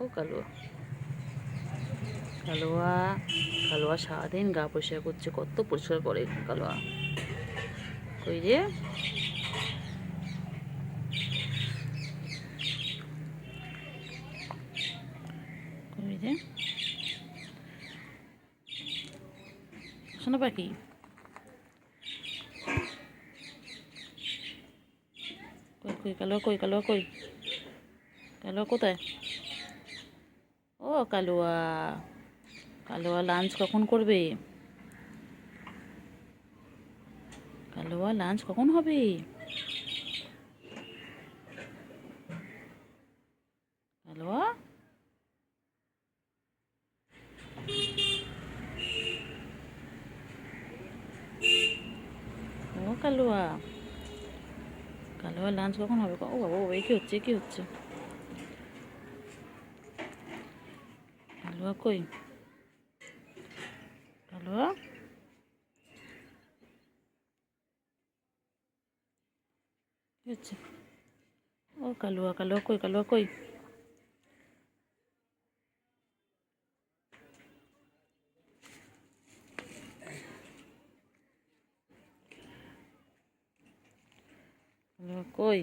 ও কালুয়া, কালুয়া, কালুয়া সারাদিন গা পরিষ্কার করছে, কত পরিষ্কার করে কালুয়া। কই রে, কই রে শোনো পাখি, কই কই কালুয়া, কই কালুয়া, কই কালুয়া কোথায়? ও কালুয়া, কালুয়া লাঞ্চ কখন করবে? কালুয়া লাঞ্চ কখন হবে? কালুয়া, ও কালুয়া, কালুয়া লাঞ্চ কখন হবে? ও বাবা, ও কি হচ্ছে, কি হচ্ছে? কালুয়া কই, কালুয়া, কি হচ্ছে? ও কালুয়া, কালুয়া কই, কালুয়া কই? কালুয়া কই?